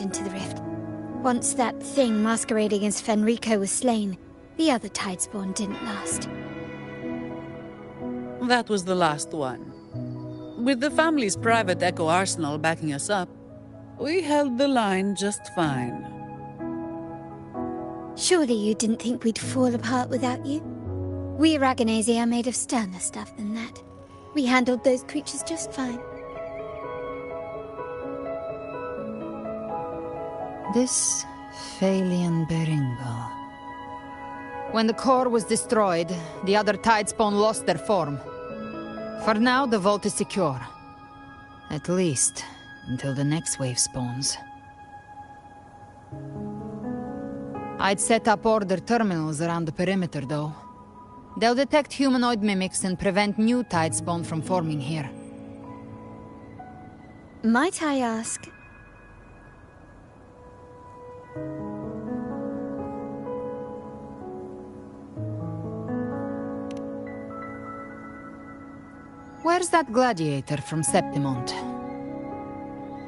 into the rift. Once that thing masquerading as Fenrico was slain, the other Tidespawn didn't last. That was the last one. With the family's private Echo arsenal backing us up, we held the line just fine. Surely you didn't think we'd fall apart without you? We Aragonese are made of sterner stuff than that. We handled those creatures just fine. This Phalian Beringal. When the core was destroyed, the other Tidespawn lost their form. For now, the vault is secure. At least, until the next wave spawns. I'd set up order terminals around the perimeter, though. They'll detect humanoid mimics and prevent new Tidespawn from forming here. Might I ask... Where's that gladiator from Septimont?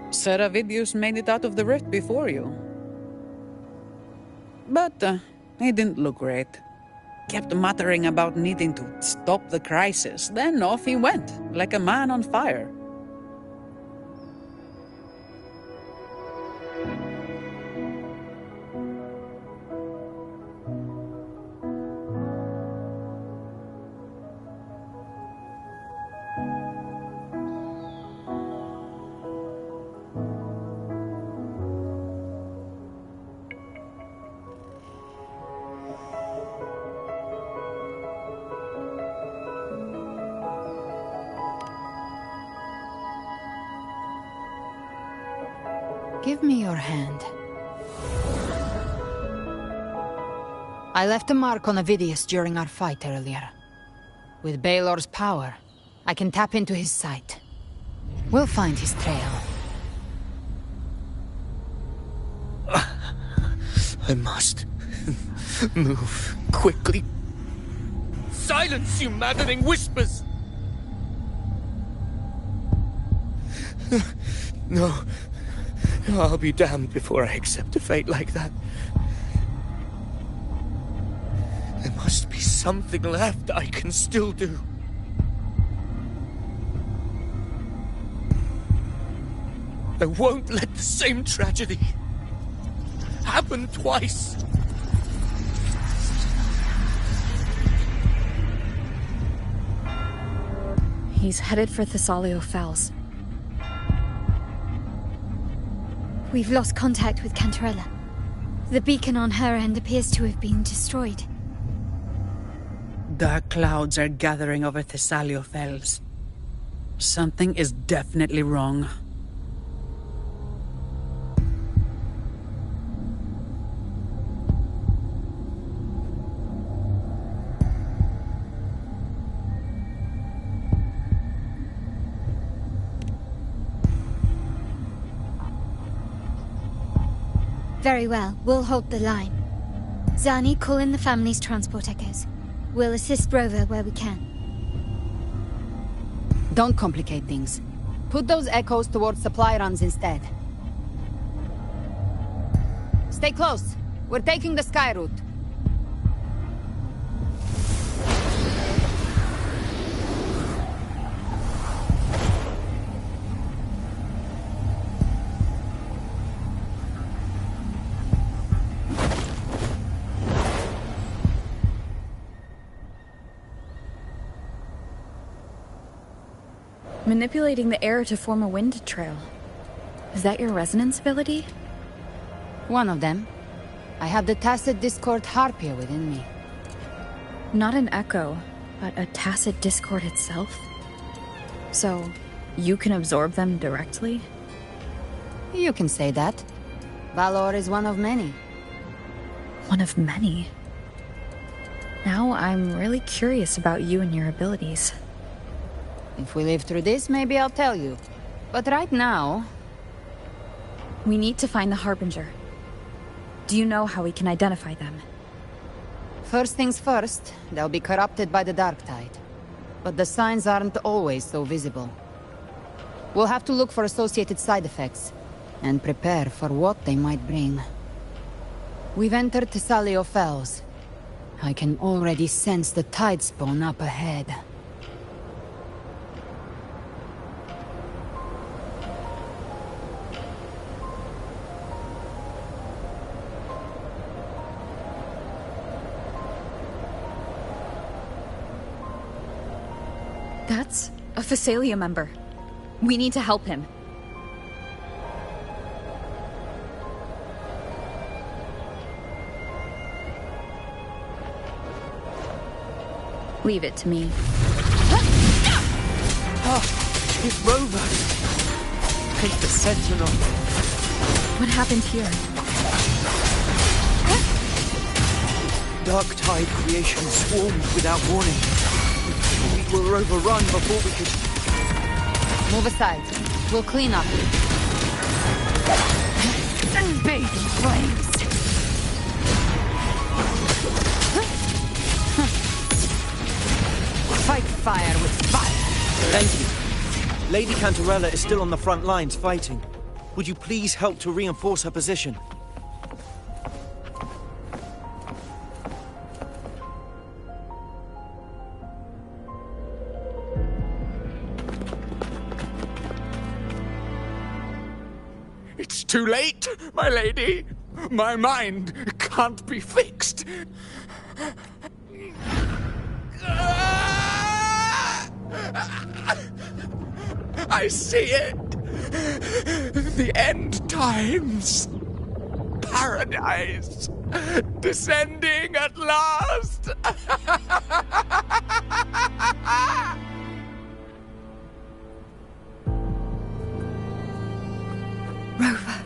Seravidius made it out of the rift before you. But he didn't look great. Kept muttering about needing to stop the crisis, then off he went, like a man on fire. Give me your hand. I left a mark on Avidius during our fight earlier. With Baelor's power, I can tap into his sight. We'll find his trail. I must move quickly. Silence, you maddening whispers! No. I'll be damned before I accept a fate like that. There must be something left I can still do. I won't let the same tragedy happen twice. He's headed for Thessalio Fells. We've lost contact with Cantarella. The beacon on her end appears to have been destroyed. Dark clouds are gathering over Thessalio Fells. Something is definitely wrong. Very well, we'll hold the line. Zani, call in the family's transport echoes. We'll assist Rover where we can. Don't complicate things. Put those echoes towards supply runs instead. Stay close. We're taking the sky route. Manipulating the air to form a wind trail. Is that your resonance ability? One of them. I have the tacit discord harpia within me. Not an echo, but a tacit discord itself? So, you can absorb them directly? You can say that. Valor is one of many. One of many? Now I'm really curious about you and your abilities. If we live through this, maybe I'll tell you. But right now... We need to find the Harbinger. Do you know how we can identify them? First things first, they'll be corrupted by the dark tide. But the signs aren't always so visible. We'll have to look for associated side effects. and prepare for what they might bring. We've entered Thessalio Fells. I can already sense the tide spawn up ahead. That's a Thessalia member. We need to help him. Leave it to me. Ah, it's Rover. Take the Sentinel. What happened here? Dark tide creation swarmed without warning. We were overrun before we could... Move aside. We'll clean up. Bathe in flames. Fight fire with fire. Thank you. Lady Cantarella is still on the front lines fighting. Would you please help to reinforce her position? It's too late, my lady. My mind can't be fixed. I see it. The end times. Paradise. Descending at last. Rover.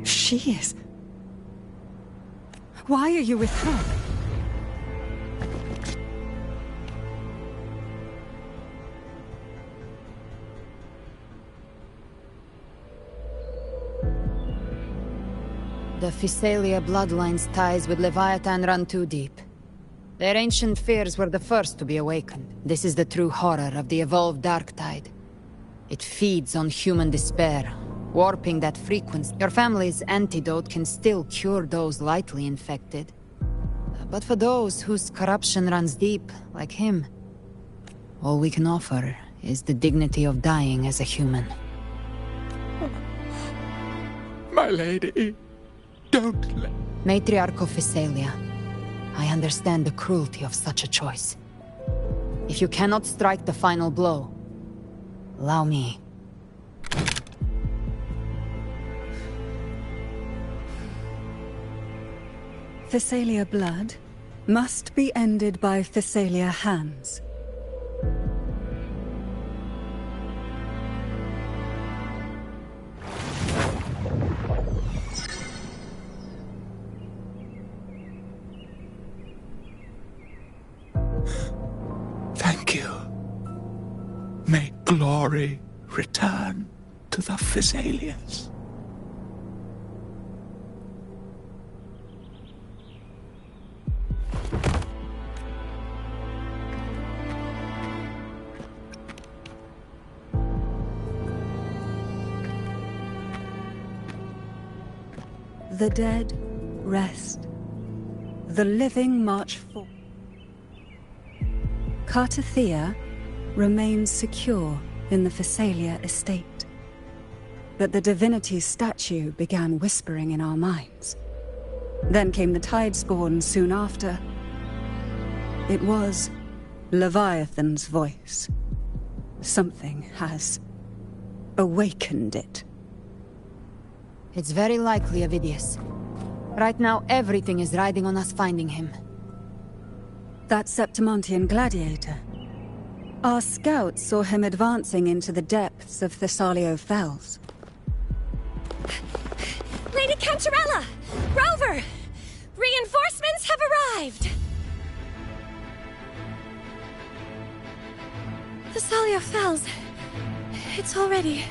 She is. Why are you with her? The Thessalia bloodline's ties with Leviathan run too deep. Their ancient fears were the first to be awakened. This is the true horror of the evolved dark tide. It feeds on human despair, warping that frequency. Your family's antidote can still cure those lightly infected. But for those whose corruption runs deep, like him, all we can offer is the dignity of dying as a human. My lady, don't let... Matriarch of Thessalia, I understand the cruelty of such a choice. If you cannot strike the final blow, allow me. Thessalia blood must be ended by Thessalia hands. Thank you. May glory return to the Thessalians. The dead rest. The living march forth. Cartathea remains secure in the Thessalia estate. But the divinity's statue began whispering in our minds. Then came the tide spawn soon after. It was Leviathan's voice. Something has awakened it. It's very likely, Avidius. Right now, everything is riding on us finding him. That Septimontian gladiator. Our scouts saw him advancing into the depths of Thessalio Fells. Lady Cantarella! Rover! Reinforcements have arrived! Thessalio Fells. It's already...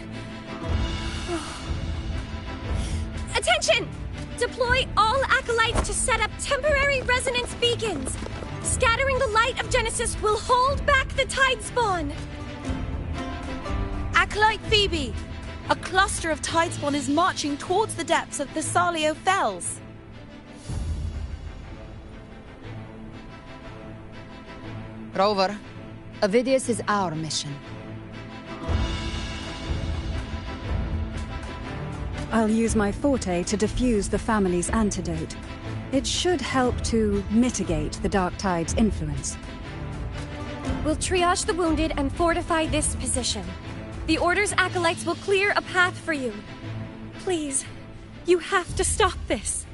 Attention! Deploy all acolytes to set up temporary resonance beacons. Scattering the light of Genesis will hold back the tide spawn. Acolyte Phoebe! A cluster of Tidespawn is marching towards the depths of the Salio Fells. Rover, Avidius is our mission. I'll use my forte to defuse the family's antidote. It should help to mitigate the Dark Tide's influence. We'll triage the wounded and fortify this position. The Order's acolytes will clear a path for you. Please, you have to stop this.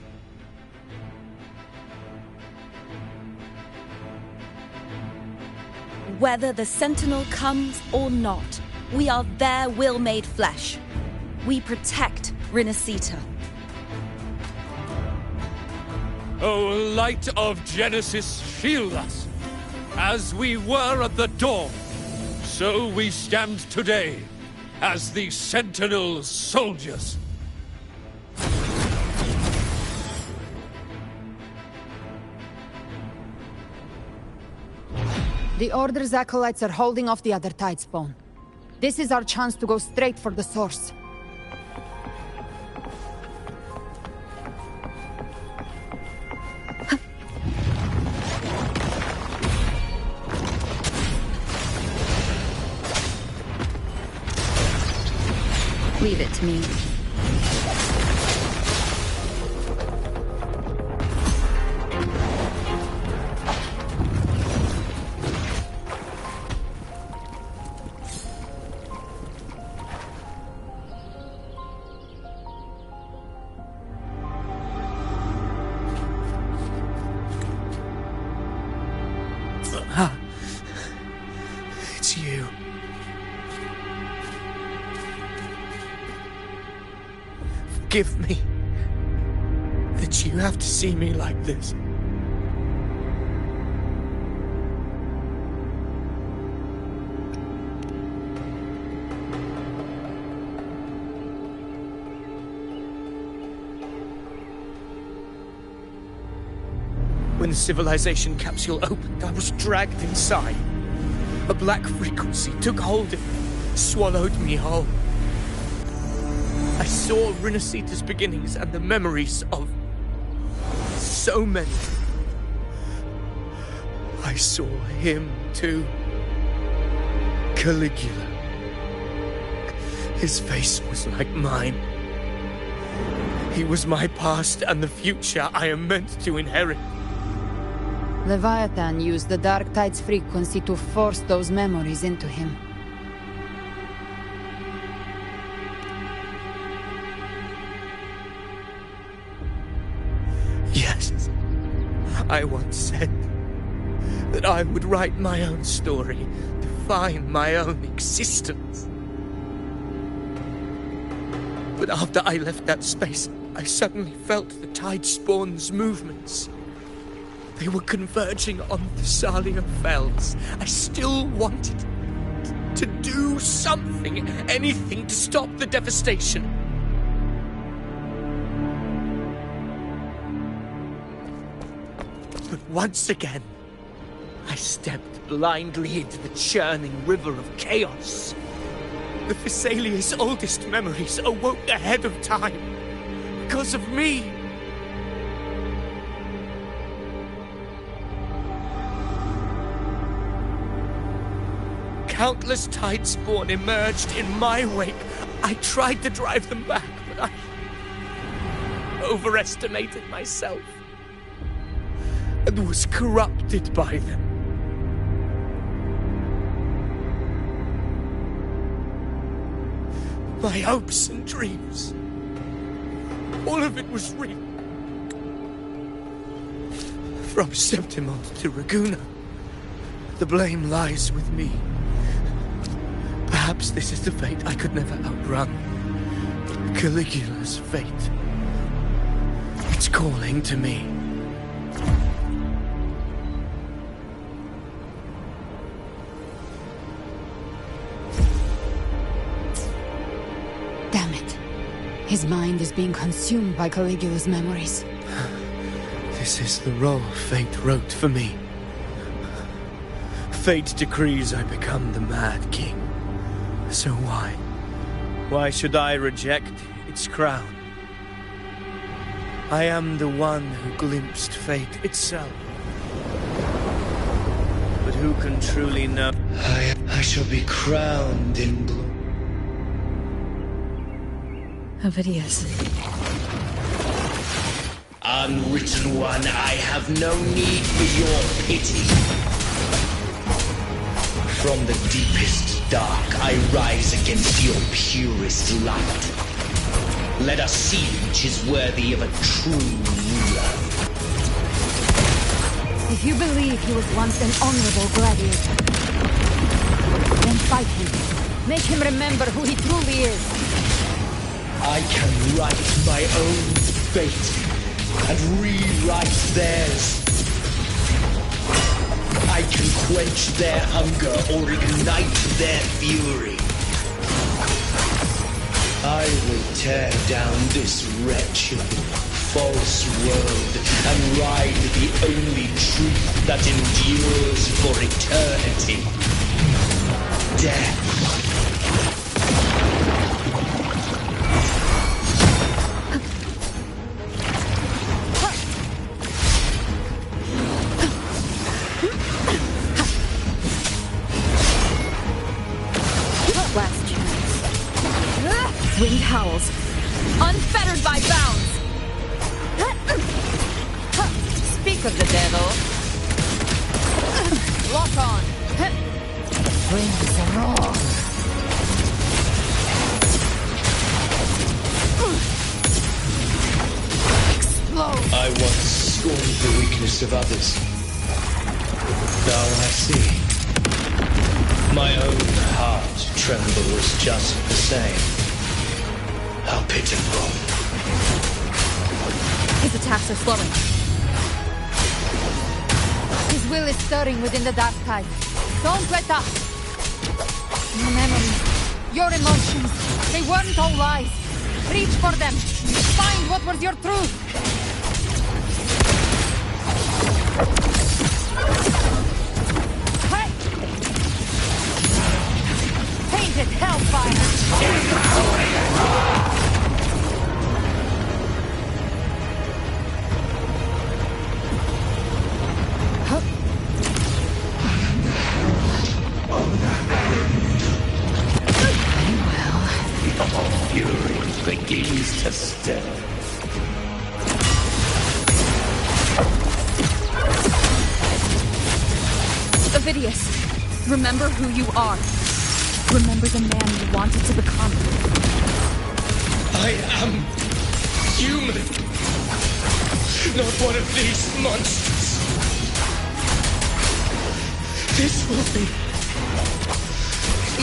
Whether the Sentinel comes or not, we are their will made flesh. We protect Rinascita. O light of Genesis, shield us. As we were at the dawn, so we stand today as the Sentinel soldiers. The Order's acolytes are holding off the other Tidespawn. This is our chance to go straight for the source. Leave it to me. It's you. Forgive me that you have to see me like this. When the civilization capsule opened, I was dragged inside. A black frequency took hold of me, swallowed me whole. I saw Rinascita's beginnings and the memories of so many. I saw him too. Caligula. His face was like mine. He was my past and the future I am meant to inherit. Leviathan used the Dark Tide's frequency to force those memories into him. Yes, I once said that I would write my own story, define my own existence. But after I left that space, I suddenly felt the Tidespawn's movements. They were converging on the Salio Fells. I still wanted to do something, anything to stop the devastation. But once again, I stepped blindly into the churning river of chaos. The Thessalia's oldest memories awoke ahead of time because of me. Countless Tidespawn emerged in my wake. I tried to drive them back, but I overestimated myself and was corrupted by them. My hopes and dreams, all of it was real. From Septimont to Raguna, the blame lies with me. Perhaps this is the fate I could never outrun. Caligula's fate. It's calling to me. Damn it. His mind is being consumed by Caligula's memories. This is the role fate wrote for me. Fate decrees I become the Mad King. So why? Why should I reject its crown? I am the one who glimpsed fate itself. But who can truly know? I shall be crowned in blood. Ovidius. Unwritten one, I have no need for your pity. From the deepest dark, I rise against your purest light. Let us see which is worthy of a true ruler. If you believe he was once an honorable gladiator, then fight him. Make him remember who he truly is. I can write my own fate and rewrite theirs. I can quench their hunger or ignite their fury. I will tear down this wretched, false world and ride the only truth that endures for eternity. Death. Last chance. Wind howls, unfettered by bounds. Speak of the devil. Lock on. Winds roar. Explode. I once scorned the weakness of others. Now I see. My own heart trembles just the same. How pitiful. His attacks are slowing. His will is stirring within the dark tide. Don't let up. Your memories, your emotions, they weren't all lies. Reach for them. Find what was your truth. Hey! Painted hellfire. Fury begins to stir. Ovidius, remember who you are. Remember the man you wanted to become. I am human. Not one of these monsters. This will be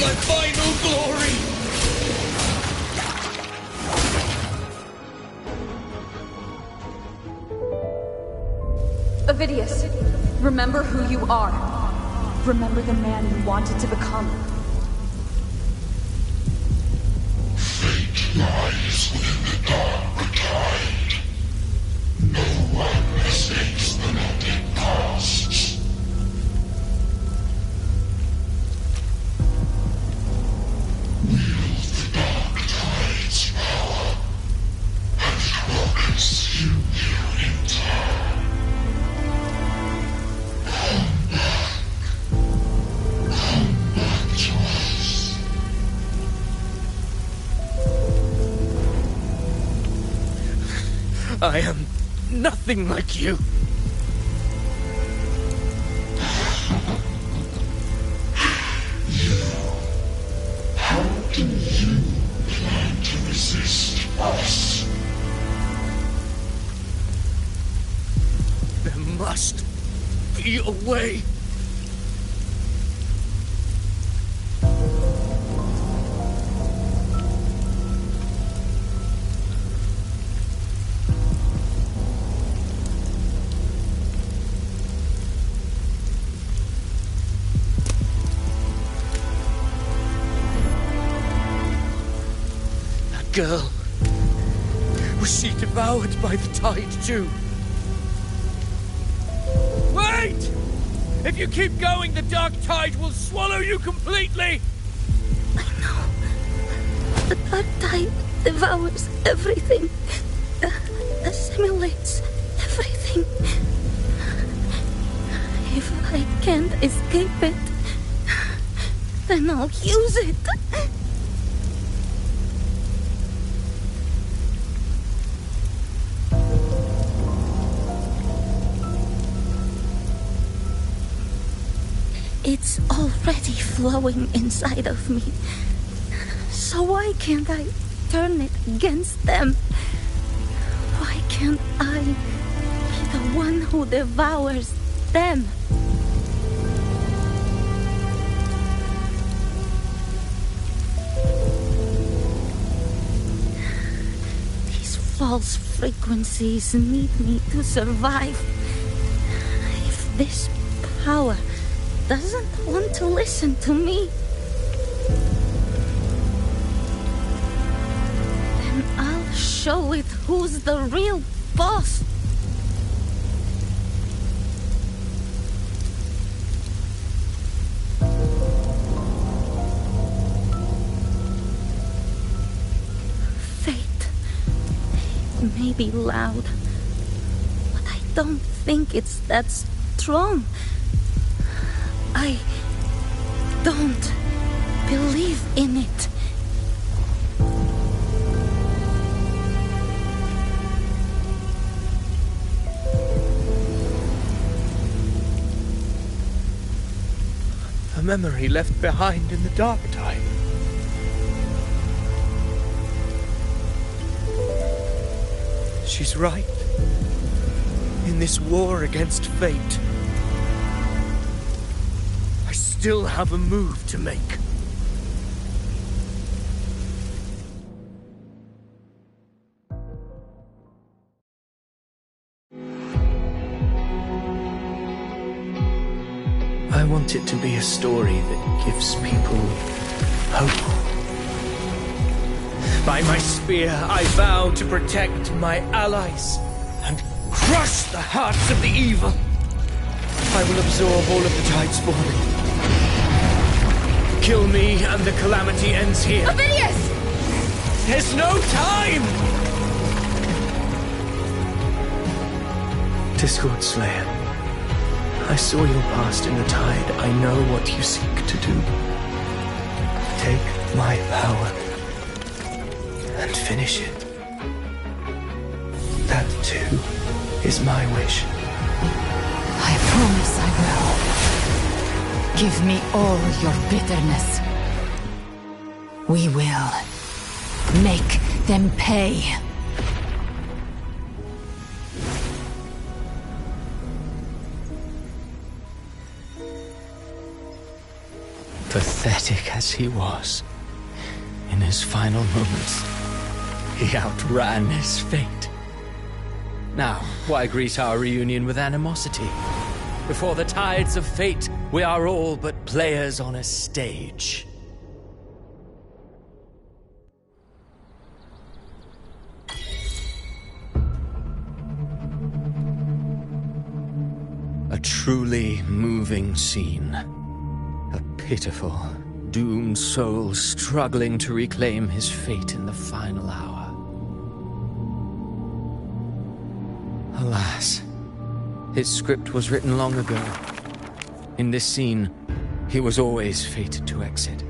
my final glory. Ovidius, remember who you are. Remember the man you wanted to become. Fate lies within the dark tide. No one escapes the melting past. Wield the dark tide's power, and it will consume you in turn. I am nothing like you. How do you plan to resist us? There must be a way. Girl, was she devoured by the tide too? Wait! If you keep going, the dark tide will swallow you completely! I know. The dark tide devours everything, assimilates everything. If I can't escape it, then I'll use it. It's already flowing inside of me. So why can't I turn it against them? Why can't I be the one who devours them? These false frequencies need me to survive. If this power doesn't want to listen to me, then I'll show it who's the real boss. Fate, it may be loud, but I don't think it's that strong. I don't believe in it. A memory left behind in the dark time. She's right. In this war against fate, I still have a move to make. I want it to be a story that gives people hope. By my spear, I vow to protect my allies and crush the hearts of the evil. I will absorb all of the tide's falling. Kill me and the calamity ends here. Ovidius! There's no time! Discord Slayer, I saw your past in the tide. I know what you seek to do. Take my power and finish it. That too is my wish. I promise I will. Give me all your bitterness. We will make them pay. Pathetic as he was, in his final moments, he outran his fate. Now, why greet our reunion with animosity? Before the tides of fate, we are all but players on a stage. A truly moving scene. A pitiful, doomed soul struggling to reclaim his fate in the final hour. Alas, his script was written long ago. In this scene, he was always fated to exit.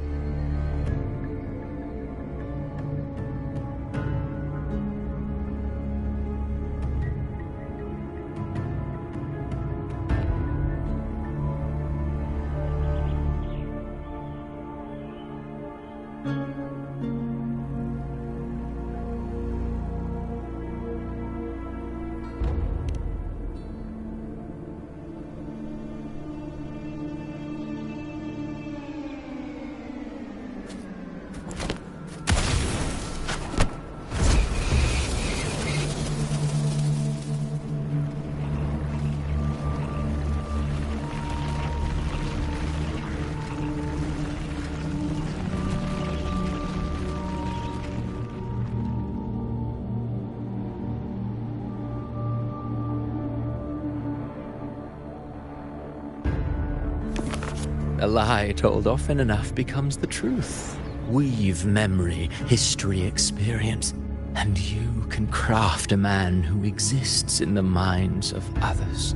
A lie told often enough becomes the truth. weave memory, history, experience, and you can craft a man who exists in the minds of others.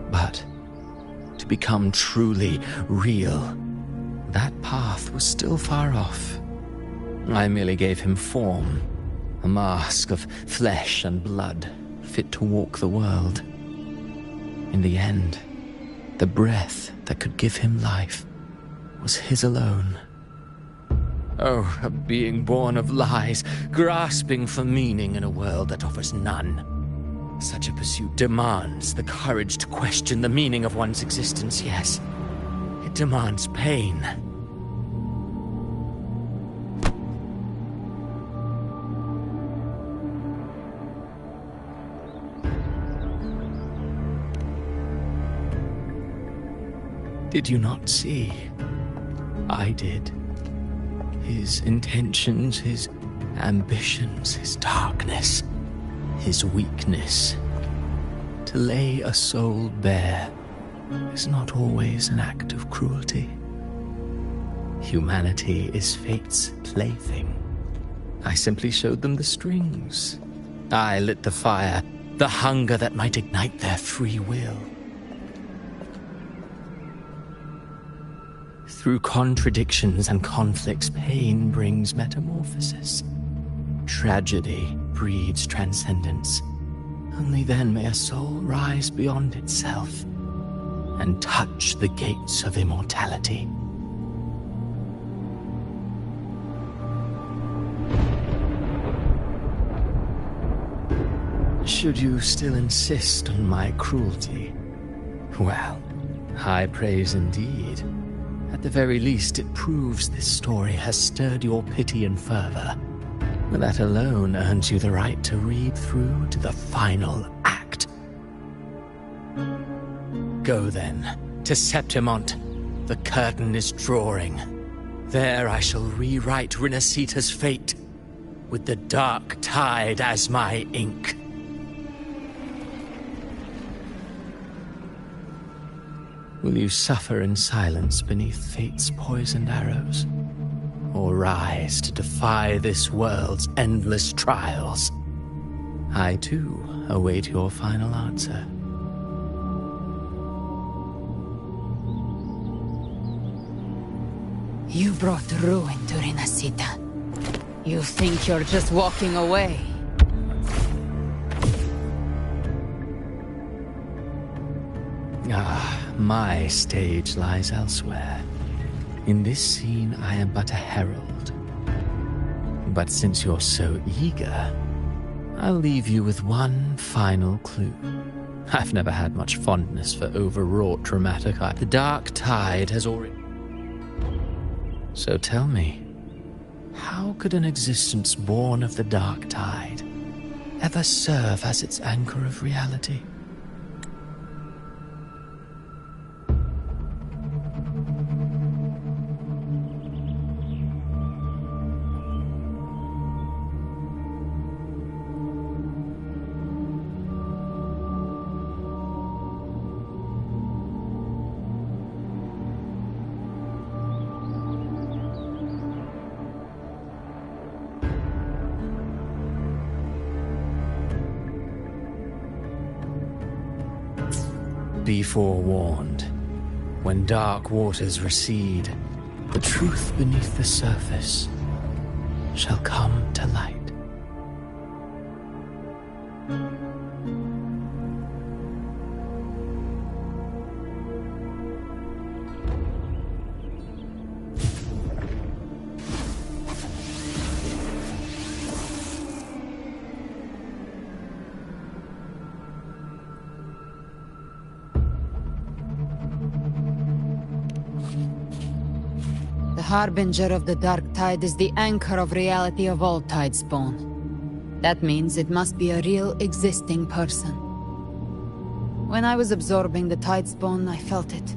But to become truly real, that path was still far off. I merely gave him form, a mask of flesh and blood, fit to walk the world. In the end, the breath that could give him life was his alone. Oh, a being born of lies, grasping for meaning in a world that offers none. Such a pursuit demands the courage to question the meaning of one's existence, yes. It demands pain. Did you not see? I did. His intentions, his ambitions, his darkness, his weakness. To lay a soul bare is not always an act of cruelty. Humanity is fate's plaything. I simply showed them the strings. I lit the fire, the hunger that might ignite their free will. Through contradictions and conflicts, pain brings metamorphosis. Tragedy breeds transcendence. Only then may a soul rise beyond itself and touch the gates of immortality. Should you still insist on my cruelty? Well, high praise indeed. At the very least, it proves this story has stirred your pity and fervor. That alone earns you the right to read through to the final act. Go then, to Septimont. The curtain is drawing. There I shall rewrite Rinasita's fate, with the dark tide as my ink. Will you suffer in silence beneath fate's poisoned arrows? Or rise to defy this world's endless trials? I, too, await your final answer. You brought ruin to Rinasita. You think you're just walking away? My stage lies elsewhere. In this scene, I am but a herald. But since you're so eager, I'll leave you with one final clue. I've never had much fondness for overwrought dramatic art. The dark tide has already... So tell me, how could an existence born of the dark tide ever serve as its anchor of reality? Be forewarned. When dark waters recede, the truth beneath the surface shall come to light. The harbinger of the dark tide is the anchor of reality of all tidespawn. That means it must be a real existing person. When I was absorbing the tidespawn, I felt it.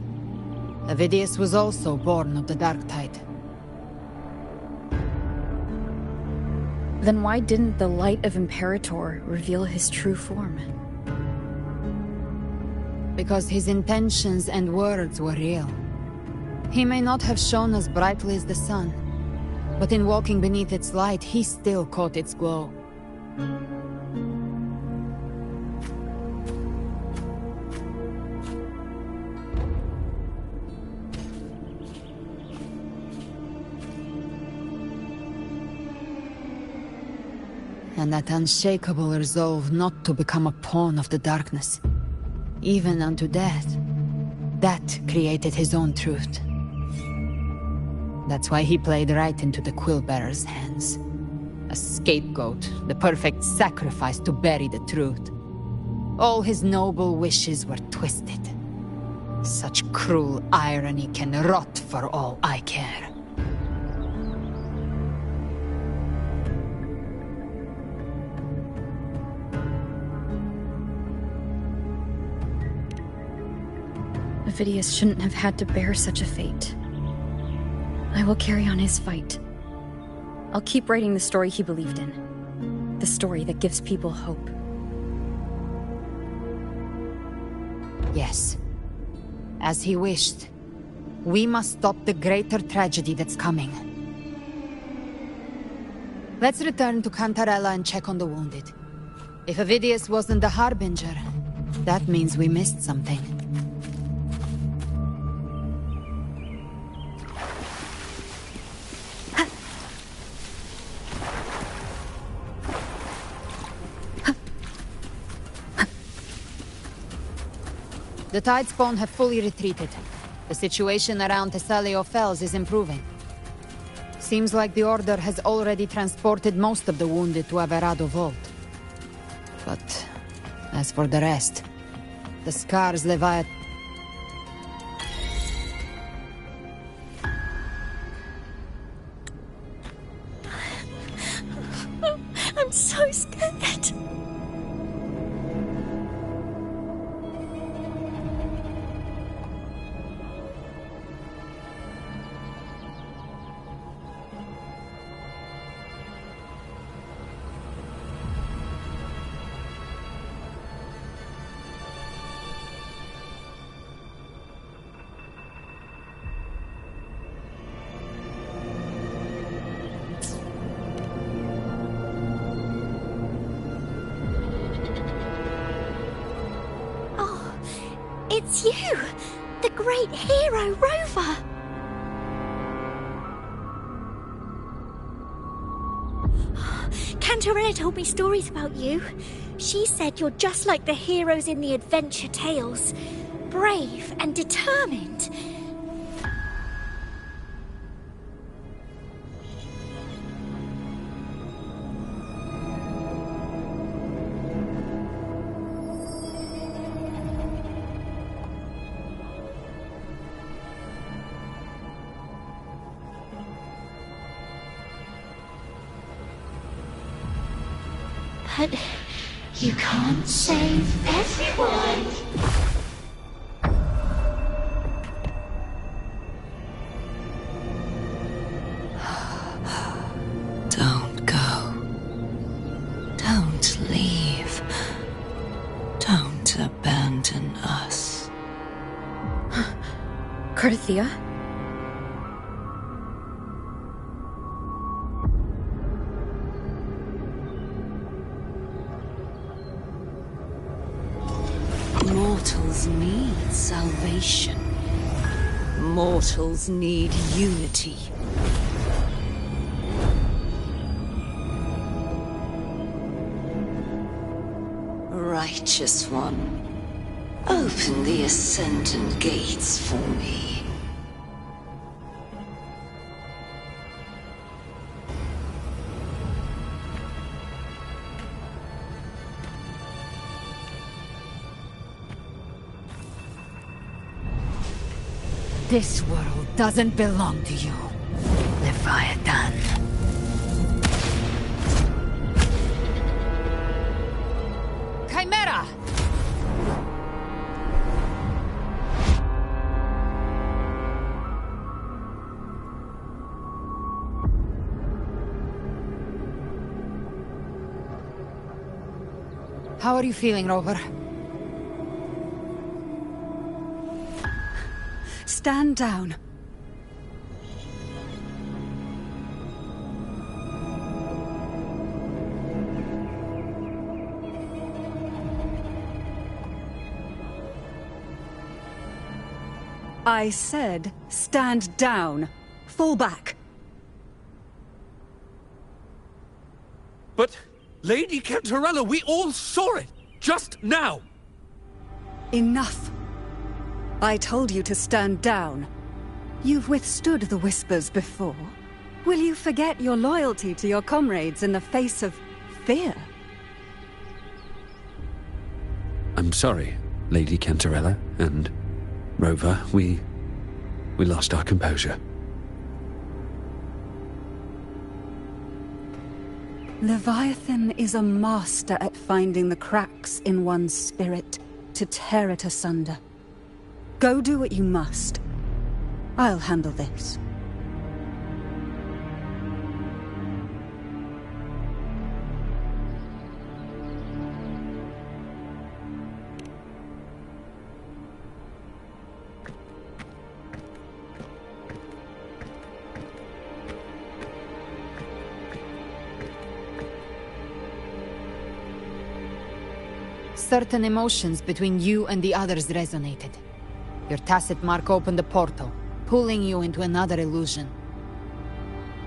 Avidius was also born of the dark tide. Then why didn't the light of Imperator reveal his true form? Because his intentions and words were real. He may not have shone as brightly as the sun, but in walking beneath its light, he still caught its glow. And that unshakable resolve not to become a pawn of the darkness, even unto death, that created his own truth. That's why he played right into the Quill-Bearer's hands. A scapegoat, the perfect sacrifice to bury the truth. All his noble wishes were twisted. Such cruel irony can rot for all I care. Avidius shouldn't have had to bear such a fate. I will carry on his fight. I'll keep writing the story he believed in. The story that gives people hope. Yes. As he wished. We must stop the greater tragedy that's coming. Let's return to Cantarella and check on the wounded. If Avidius wasn't the Harbinger, that means we missed something. The Tidespawn have fully retreated. The situation around Thessalio Fells is improving. Seems like the Order has already transported most of the wounded to Averado Vault. But as for the rest, the Scars Leviathan... I'm so scared. It's you! The great hero, Rover! Cantarella told me stories about you. She said you're just like the heroes in the adventure tales. Brave and determined. But you can't save everyone. Don't go. Don't leave. Don't abandon us. Carthea? Mortals need salvation. Mortals need unity. Righteous One, open the Ascendant gates for me. This world doesn't belong to you, Leviathan. Chimera! How are you feeling, Rover? Stand down. I said, stand down. Fall back. But, Lady Cantarella, we all saw it! Just now! Enough. I told you to stand down. You've withstood the whispers before. Will you forget your loyalty to your comrades in the face of fear? I'm sorry, Lady Cantarella and Rover. We lost our composure. Leviathan is a master at finding the cracks in one's spirit to tear it asunder. Go do what you must. I'll handle this. Certain emotions between you and the others resonated. Your tacit mark opened a portal, pulling you into another illusion.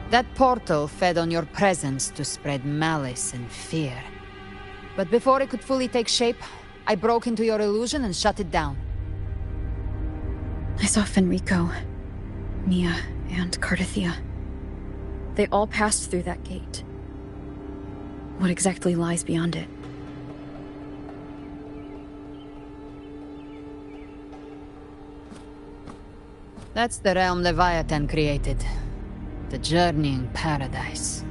That portal fed on your presence to spread malice and fear. But before it could fully take shape, I broke into your illusion and shut it down. I saw Fenrico, Mia, and Cardathia. They all passed through that gate. What exactly lies beyond it? That's the realm Leviathan created. The journeying paradise.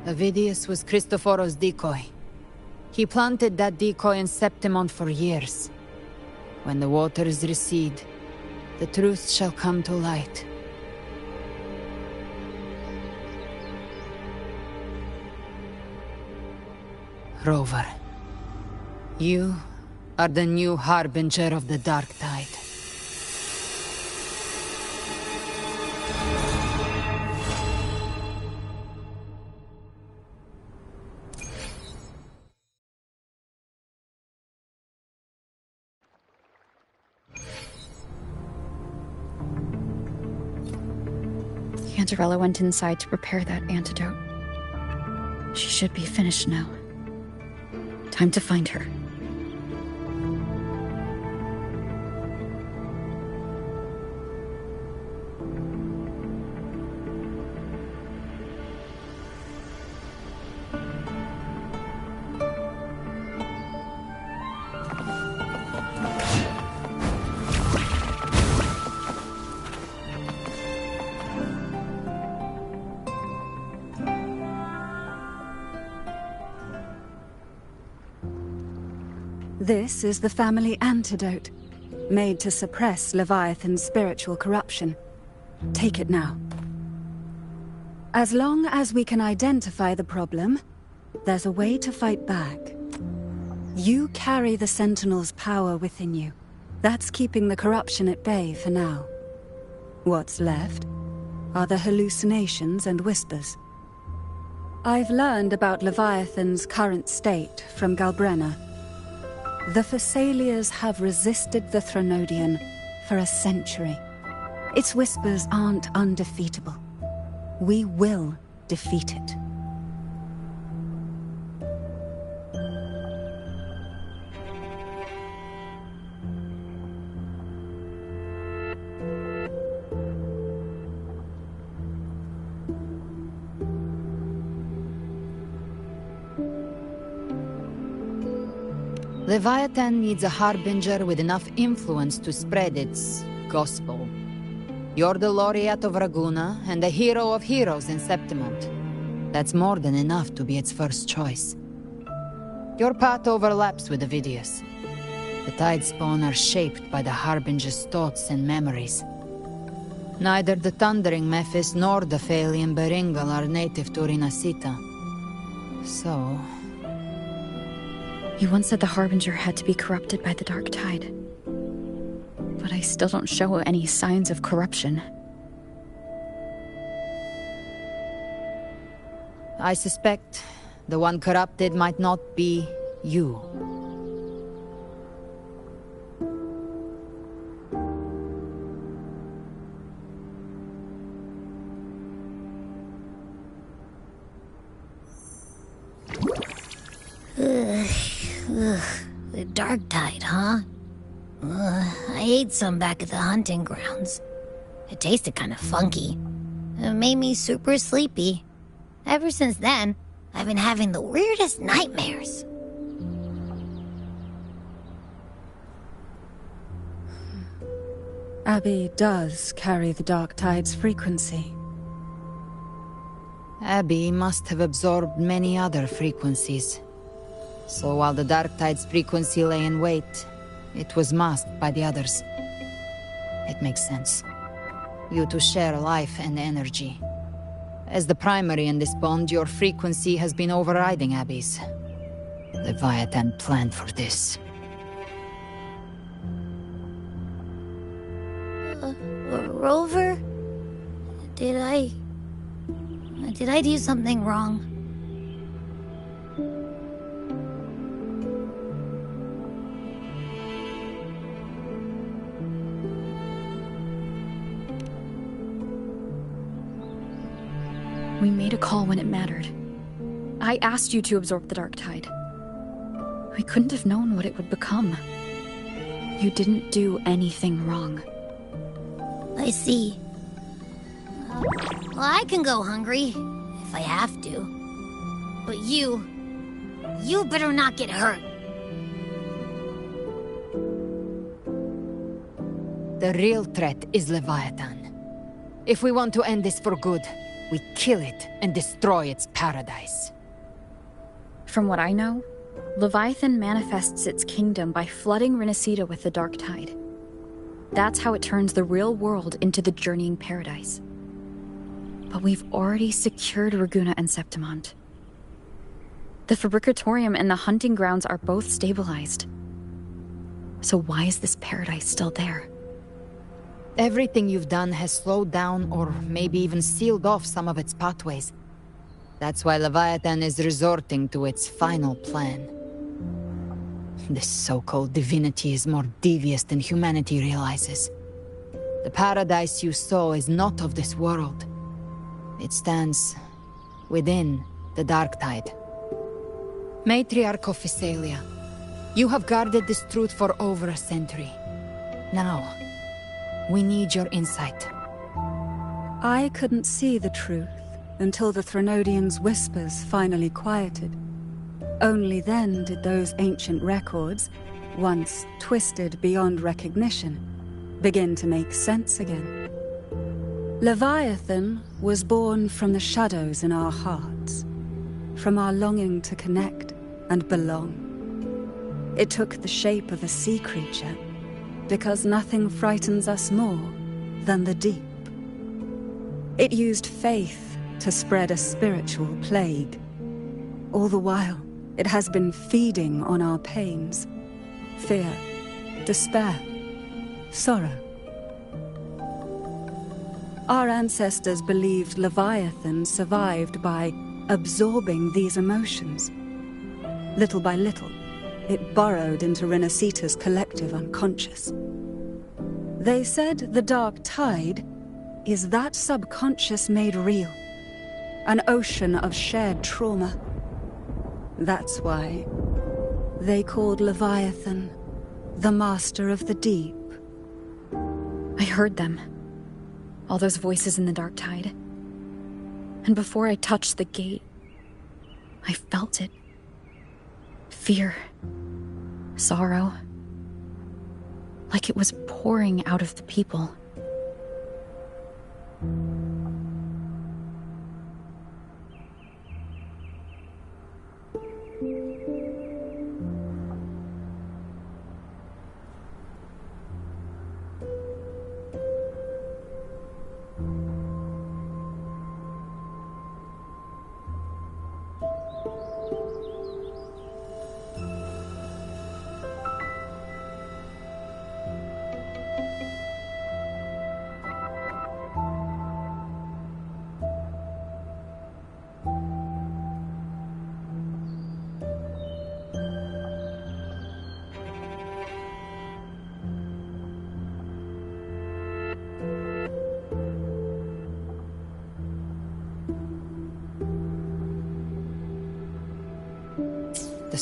Avidius was Cristoforo's decoy. He planted that decoy in Septimont for years. When the waters recede, the truth shall come to light. Rover, you are the new harbinger of the dark tide. Cantarella went inside to prepare that antidote. She should be finished now. Time to find her. This is the family antidote, made to suppress Leviathan's spiritual corruption. Take it now. As long as we can identify the problem, there's a way to fight back. You carry the Sentinel's power within you. That's keeping the corruption at bay for now. What's left are the hallucinations and whispers. I've learned about Leviathan's current state from Galbrenna. The Thessalias have resisted the Threnodian for a century. Its whispers aren't undefeatable. We will defeat it. Leviathan needs a harbinger with enough influence to spread its gospel. You're the laureate of Raguna and the hero of heroes in Septimont. That's more than enough to be its first choice. Your path overlaps with Avidius. The Tidespawn are shaped by the harbinger's thoughts and memories. Neither the Thundering Mephis nor the Phalian Beringal are native to Rinasita. So... You once said the Harbinger had to be corrupted by the Dark Tide. But I still don't show any signs of corruption. I suspect the one corrupted might not be you. The dark tide, huh? I ate some back at the hunting grounds. It tasted kind of funky. It made me super sleepy. Ever since then, I've been having the weirdest nightmares. Abby does carry the dark tide's frequency. Abby must have absorbed many other frequencies. So while the dark tide's frequency lay in wait, it was masked by the others. It makes sense. You two share life and energy. As the primary in this bond, your frequency has been overriding Abby's. Leviathan planned for this. Rover? Did I do something wrong? We made a call when it mattered. I asked you to absorb the dark tide. We couldn't have known what it would become. You didn't do anything wrong. I see. Well, I can go hungry, if I have to. But you better not get hurt. The real threat is Leviathan. If we want to end this for good, we kill it and destroy its paradise. From what I know, Leviathan manifests its kingdom by flooding Renacita with the dark tide. That's how it turns the real world into the journeying paradise. But we've already secured Raguna and Septimont. The Fabricatorium and the hunting grounds are both stabilized. So why is this paradise still there? Everything you've done has slowed down or maybe even sealed off some of its pathways. That's why Leviathan is resorting to its final plan. This so-called divinity is more devious than humanity realizes. The paradise you saw is not of this world. It stands within the dark tide. Matriarch of Physalia, you have guarded this truth for over a century. Now, we need your insight. I couldn't see the truth until the Threnodians' whispers finally quieted. Only then did those ancient records, once twisted beyond recognition, begin to make sense again. Leviathan was born from the shadows in our hearts, from our longing to connect and belong. It took the shape of a sea creature, because nothing frightens us more than the deep. It used faith to spread a spiritual plague. All the while, it has been feeding on our pains, fear, despair, sorrow. Our ancestors believed Leviathan survived by absorbing these emotions. Little by little, it burrowed into Renacita's collective unconscious. They said the dark tide is that subconscious made real, an ocean of shared trauma. That's why they called Leviathan the Master of the Deep. I heard them. All those voices in the dark tide. And before I touched the gate, I felt it. Fear. Sorrow. Like it was pouring out of the people.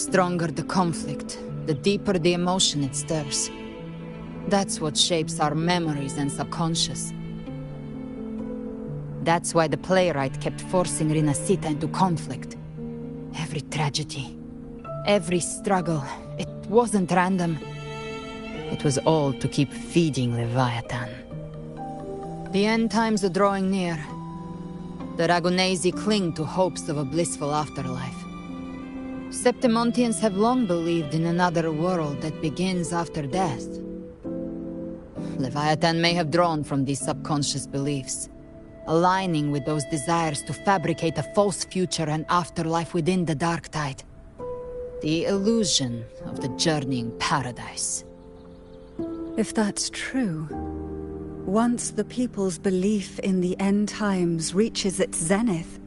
stronger the conflict, the deeper the emotion it stirs. That's what shapes our memories and subconscious. That's why the playwright kept forcing Rinascita into conflict. Every tragedy, every struggle, it wasn't random. It was all to keep feeding Leviathan. The end times are drawing near. The Ragonesi cling to hopes of a blissful afterlife. Septimontians have long believed in another world that begins after death. Leviathan may have drawn from these subconscious beliefs, aligning with those desires to fabricate a false future and afterlife within the dark tide. The illusion of the journeying paradise. If that's true, once the people's belief in the end times reaches its zenith,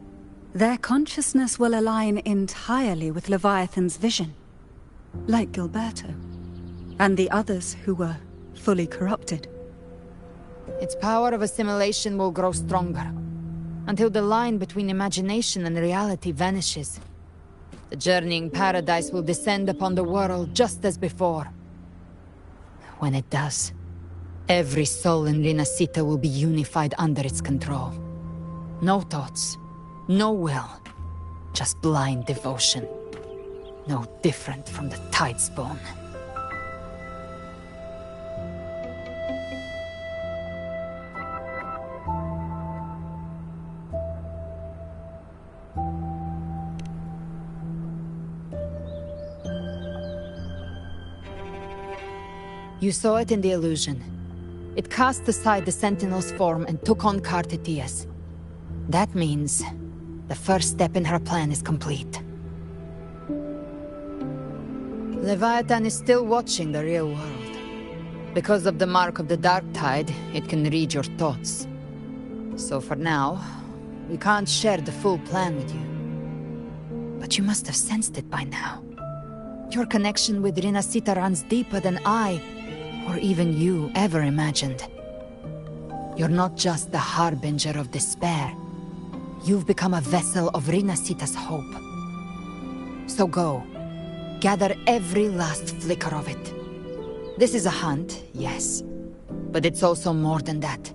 their consciousness will align entirely with Leviathan's vision, like Gilberto, and the others who were fully corrupted. Its power of assimilation will grow stronger, until the line between imagination and reality vanishes. The journeying paradise will descend upon the world just as before. When it does, every soul in Rinascita will be unified under its control. No thoughts, no will, just blind devotion. No different from the Tidespawn. You saw it in the illusion. It cast aside the Sentinel's form and took on Cartitius. That means the first step in her plan is complete. Leviathan is still watching the real world. Because of the mark of the Dark Tide, it can read your thoughts. So for now, we can't share the full plan with you. But you must have sensed it by now. Your connection with Rinascita runs deeper than I, or even you, ever imagined. You're not just the harbinger of despair. You've become a vessel of Rinascita's hope. So go, gather every last flicker of it. This is a hunt, yes, but it's also more than that.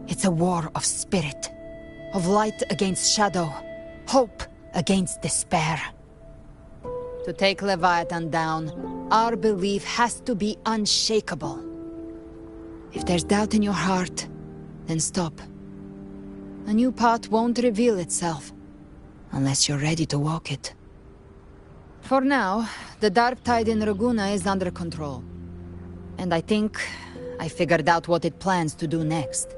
It's a war of spirit, of light against shadow, hope against despair. To take Leviathan down, our belief has to be unshakable. If there's doubt in your heart, then stop. A new path won't reveal itself, unless you're ready to walk it. For now, the dark tide in Raguna is under control. And I think I figured out what it plans to do next.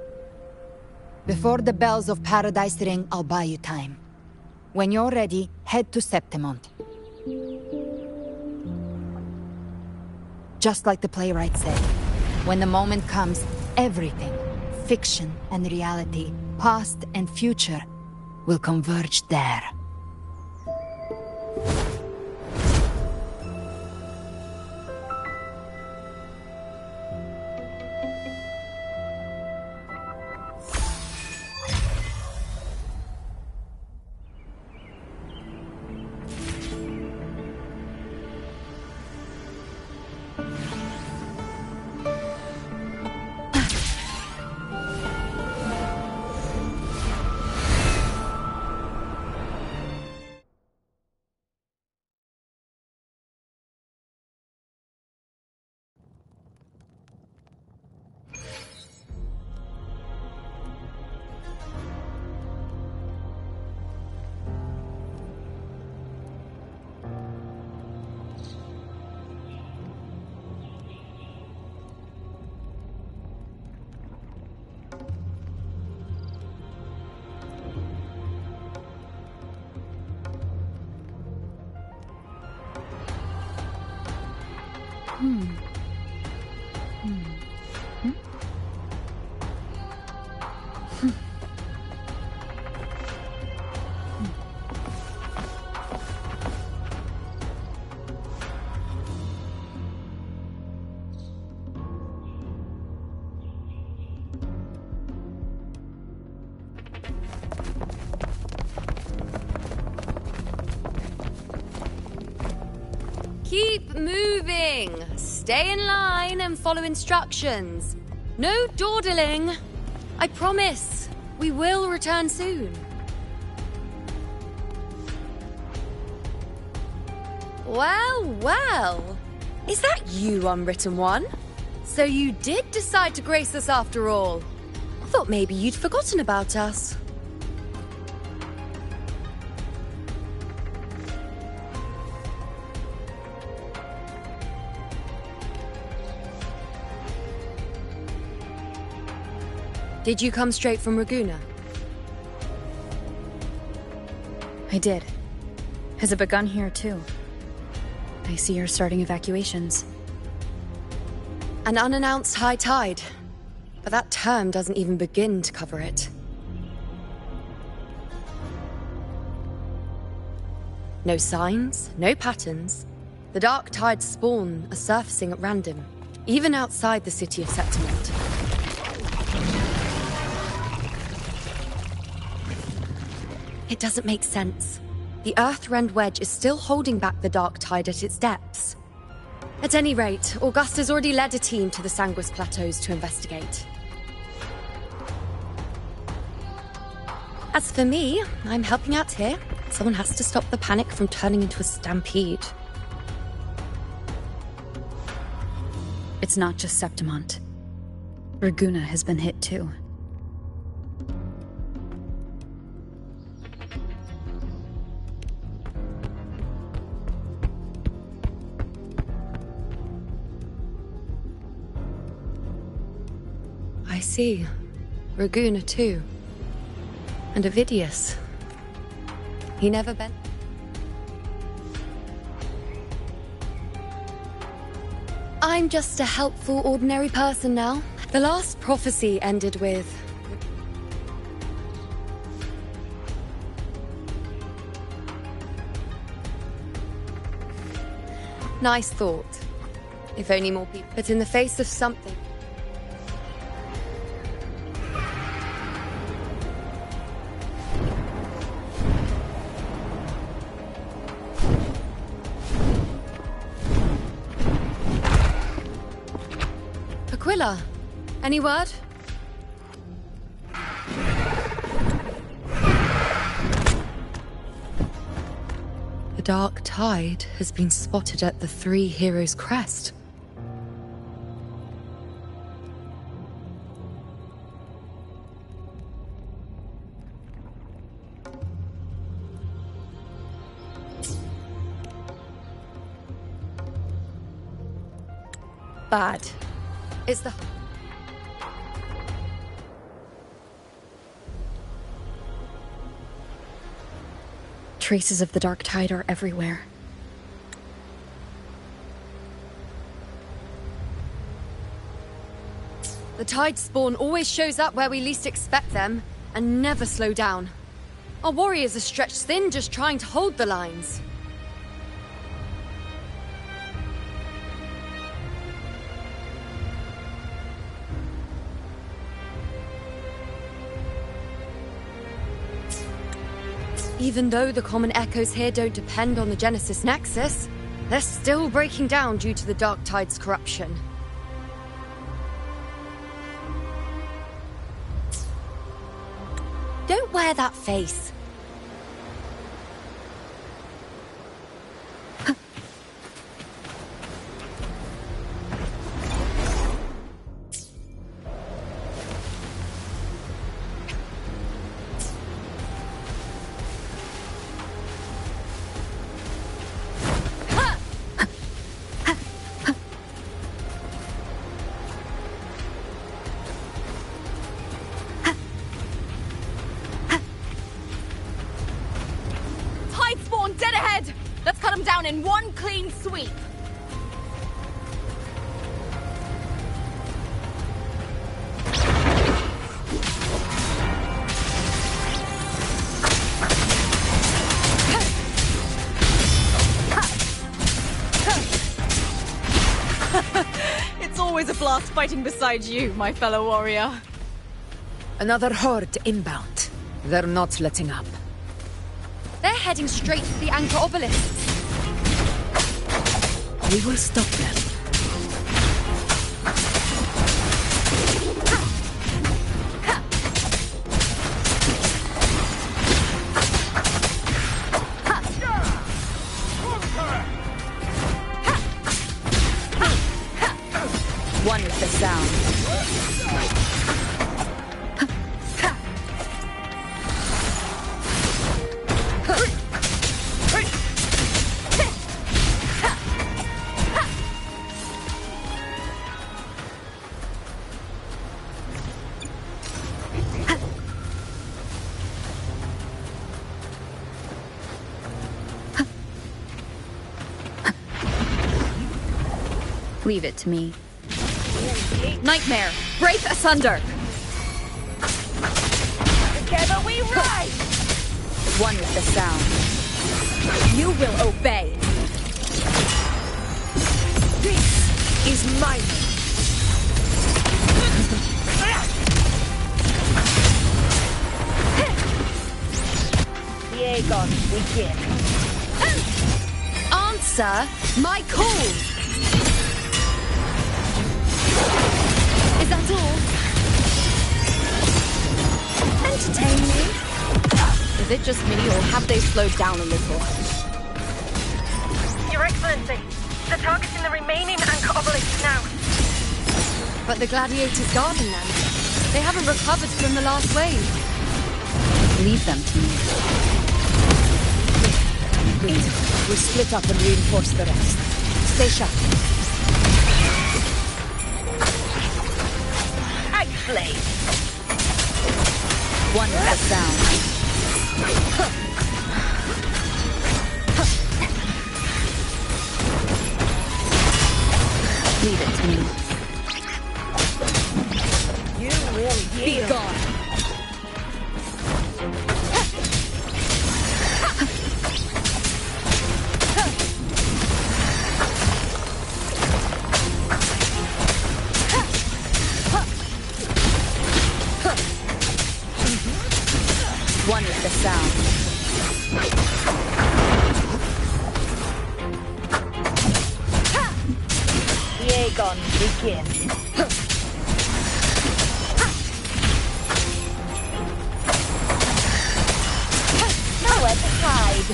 Before the bells of Paradise ring, I'll buy you time. When you're ready, head to Septimont. Just like the playwright said, when the moment comes, everything, fiction and reality, past and future, will converge there. Keep moving. Stay in line and follow instructions. No dawdling. I promise, we will return soon. Well, well. Is that you, Unwritten One? So you did decide to grace us after all. I thought maybe you'd forgotten about us. Did you come straight from Raguna? I did. Has it begun here, too? I see you're starting evacuations. An unannounced high tide. But that term doesn't even begin to cover it. No signs, no patterns. The dark tide's spawn are surfacing at random, even outside the city of Septimont. It doesn't make sense. The Earthrend Wedge is still holding back the dark tide at its depths. At any rate, Augusta's already led a team to the Sanguis Plateaus to investigate. As for me, I'm helping out here. Someone has to stop the panic from turning into a stampede. It's not just Septimont. Raguna has been hit too. I see. Raguna too. And Ovidius. He never been... I'm just a helpful, ordinary person now. The last prophecy ended with... Nice thought. If only more people... But in the face of something... Aquila, any word? The dark tide has been spotted at the Three Heroes' Crest. Bad. It's the... Traces of the dark tide are everywhere. The tide spawn always shows up where we least expect them, and never slow down. Our warriors are stretched thin just trying to hold the lines. Even though the common echoes here don't depend on the Genesis Nexus, they're still breaking down due to the Dark Tide's corruption. Don't wear that face. In one clean sweep. It's always a blast fighting beside you, my fellow warrior. Another horde inbound. They're not letting up. They're heading straight for the Anchor Obelisks. We will stop them. One with the sound. Leave it to me. Nightmare, break asunder! Together we rise! One with the sound. You will obey! This is mine! Aegon, begin. Answer my call! Is that all? Entertain me? Is it just me, or have they slowed down a little? Your Excellency, the target's in the remaining anchor obelisk now. But the gladiators guarding them. They haven't recovered from the last wave. Leave them to me. We split up and reinforce the rest. Stay sharp. Flame. One with the sound. Leave it to me. You will be gone. One with the sound. Aegon, begin. Nowhere to hide.